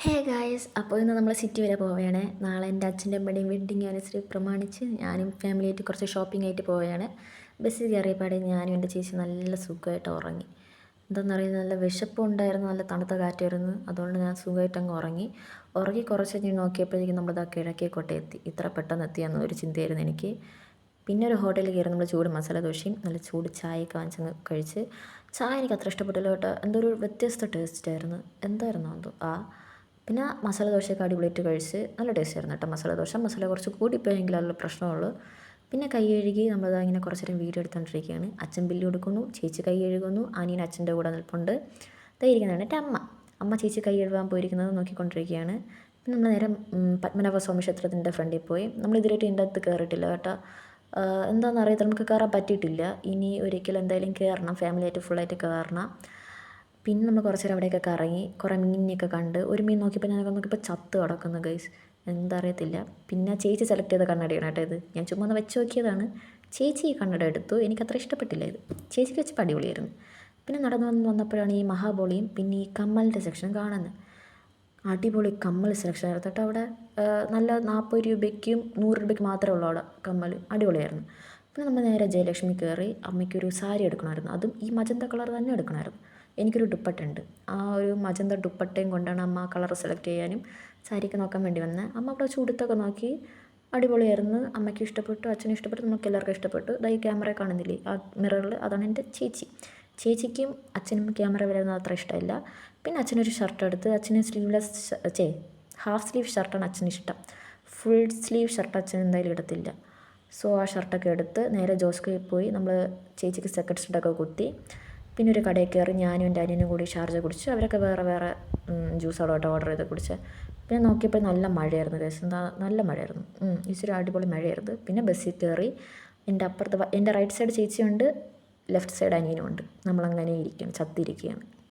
Hey guys, അപ്പോൾ ഇന്ന് നമ്മൾ സിറ്റി വരെ പോവുകയാണ്. നാളെ എൻ്റെ അച്ഛൻ്റെ അമ്മയുടെയും വെഡ്ഡിങ് ആനിവേഴ്സറി പ്രമാണിച്ച് ഞാനും ഫാമിലിയായിട്ട് കുറച്ച് ഷോപ്പിംഗ് ആയിട്ട് പോവുകയാണ്. ബസ്സിൽ കയറിയപാടെ ഞാനും എൻ്റെ ചേച്ചി നല്ല സുഖമായിട്ട് ഉറങ്ങി. എന്താണെന്നറിയുന്നത്, നല്ല വിശപ്പും ഉണ്ടായിരുന്നു, നല്ല തണുത്ത കാറ്റായിരുന്നു. അതുകൊണ്ട് ഞാൻ സുഖമായിട്ട് അങ്ങ് ഉറങ്ങി കുറച്ച് കഴിഞ്ഞ് നോക്കിയപ്പോഴേക്കും നമ്മളിതാ കിഴക്കേക്കോട്ട എത്തി. ഇത്ര പെട്ടെന്ന് എത്തിയെന്ന് ഒരു ചിന്തയായിരുന്നു എനിക്ക്. പിന്നെ ഒരു ഹോട്ടലിൽ കയറി നമ്മൾ ചൂട് മസാല ദോശയും നല്ല ചൂട് ചായയൊക്കെ വാങ്ങിച്ചങ്ങ് കഴിച്ച്. ചായ എനിക്ക് അത്ര ഇഷ്ടപ്പെട്ടില്ല കേട്ടോ, എന്തോ ഒരു വ്യത്യസ്ത ടേസ്റ്റായിരുന്നു. എന്തായിരുന്നു എന്തോ പിന്നെ മസാല ദോശയൊക്കെ അടിപൊളിയായിട്ട് കഴിച്ച് നല്ല ടേസ്റ്റ് ആയിരുന്നു കേട്ടോ. മസാല കുറച്ച് കൂടിപ്പോയെങ്കിൽ അതിലുള്ള പ്രശ്നമുള്ളൂ. പിന്നെ കൈ കഴുകി നമ്മളിതാ ഇങ്ങനെ കുറച്ച് നേരം വീഡിയോ എടുത്തുകൊണ്ടിരിക്കുകയാണ്. അച്ഛൻ ബില്ല് കൊടുക്കുന്നു, ചേച്ചി കൈ കഴുകുന്നു, അനിയൻ അച്ഛൻ്റെ കൂടെ നിൽപ്പുണ്ട്. ഇതായിരിക്കുന്നതാണ് എൻ്റെ അമ്മ ചേച്ചി കൈ കഴുകാൻ പോയിരിക്കുന്നത് നോക്കിക്കൊണ്ടിരിക്കുകയാണ്. പിന്നെ നമ്മൾ നേരം പത്മനാഭ സ്വാമി ക്ഷേത്രത്തിൻ്റെ ഫ്രണ്ടിൽ പോയി. നമ്മൾ ഇതിലായിട്ട് ഇതിൻ്റെ അകത്ത് കയറിയിട്ടില്ല കേട്ടോ. എന്താണെന്ന് അറിയത്തില്ല, നമുക്ക് കയറാൻ പറ്റിയിട്ടില്ല. ഇനി ഒരിക്കലും എന്തായാലും കയറണം, ഫാമിലിയായിട്ട് ഫുള്ളായിട്ട് കയറണം. പിന്നെ നമ്മൾ കുറച്ച് നേരം അവിടെയൊക്കെ കറങ്ങി കുറേ മീനിനെയൊക്കെ കണ്ട്. ഒരു മീൻ നോക്കിയപ്പോൾ ഞാൻ നോക്കിയപ്പോൾ ചത്ത് കിടക്കുന്നു ഗൈസ്, എന്താ അറിയത്തില്ല. പിന്നെ ചേച്ചി സെലക്ട് ചെയ്ത കണ്ണടയാണ് കേട്ടോ ഇത്. ഞാൻ ചുമ്മാ ഒന്ന് വെച്ച് നോക്കിയതാണ്. ചേച്ചി ഈ കണ്ണട എടുത്തു, എനിക്കത്ര ഇഷ്ടപ്പെട്ടില്ല ഇത്. ചേച്ചിക്ക് വെച്ചപ്പോൾ അടിപൊളിയായിരുന്നു. പിന്നെ നടന്നു വന്നപ്പോഴാണ് ഈ മഹാബോളിയും പിന്നെ ഈ കമ്മലിൻ്റെ സെക്ഷൻ കാണുന്നത്. അടിപൊളി കമ്മൽ സെലക്ഷൻ ആയിരുന്നു കേട്ടോ അവിടെ. നല്ല 40 രൂപയ്ക്കും 100 രൂപയ്ക്ക് മാത്രമേ ഉള്ളൂ അവിടെ കമ്മൽ. അടിപൊളിയായിരുന്നു. പിന്നെ നമ്മൾ നേരെ ജയലക്ഷ്മി കയറി അമ്മയ്ക്കൊരു സാരി എടുക്കണമായിരുന്നു. അതും ഈ മജന്ത കളർ തന്നെ എടുക്കണമായിരുന്നു. എനിക്കൊരു ദുപ്പട്ടയുണ്ട്, ആ ഒരു മജന്ത ദുപ്പട്ടയും കൊണ്ടാണ് അമ്മ കളർ സെലക്ട് ചെയ്യാനും സാരിക്ക് നോക്കാൻ വേണ്ടി വന്നത്. അമ്മ അവിടെ ചുടുത്തൊക്കെ നോക്കി, അടിപൊളിയായിരുന്നു. അമ്മയ്ക്ക് ഇഷ്ടപ്പെട്ടു, അച്ഛനും ഇഷ്ടപ്പെട്ടു, നമുക്ക് എല്ലാവർക്കും ഇഷ്ടപ്പെട്ടു. ഈ ക്യാമറ കാണുന്നില്ലേ ആ മിററിൽ, അതാണ് എൻ്റെ ചേച്ചി. ചേച്ചിക്കും അച്ഛനും ക്യാമറ വരുന്നത് അത്ര ഇഷ്ടമില്ല. പിന്നെ അച്ഛനൊരു ഷർട്ട് എടുത്ത്, അച്ഛന് ഹാഫ് സ്ലീവ് ഷർട്ടാണ് അച്ഛന് ഇഷ്ടം. ഫുൾ സ്ലീവ് ഷർട്ട് അച്ഛൻ എന്തായാലും ഇടത്തില്ല. സോ ആ ഷർട്ടൊക്കെ എടുത്ത് നേരെ ജോസ്കോയിൽ പോയി നമ്മൾ ചേച്ചിക്ക് സെക്കൻഡ് ഷർട്ടൊക്കെ കുത്തി. പിന്നെ ഒരു കടയിൽ കയറി ഞാനും എൻ്റെ അനിയനും കൂടി ഷാർജ കുടിച്ച്. അവരൊക്കെ വേറെ ജ്യൂസുകളോട്ടോ ഓർഡർ ചെയ്ത് കുടിച്ച്. പിന്നെ നോക്കിയപ്പോൾ നല്ല മഴയായിരുന്നു ഗൈസ്, നല്ല മഴയായിരുന്നു. ഇച്ചിരി അടിപൊളി മഴയായിരുന്നു. പിന്നെ ബസ്സിൽ കയറി. എൻ്റെ റൈറ്റ് സൈഡ് ചേച്ചിയുണ്ട്, ലെഫ്റ്റ് സൈഡ് അനിയനും ഉണ്ട്. നമ്മളങ്ങനെ ചത്തിരിക്കുകയാണ്.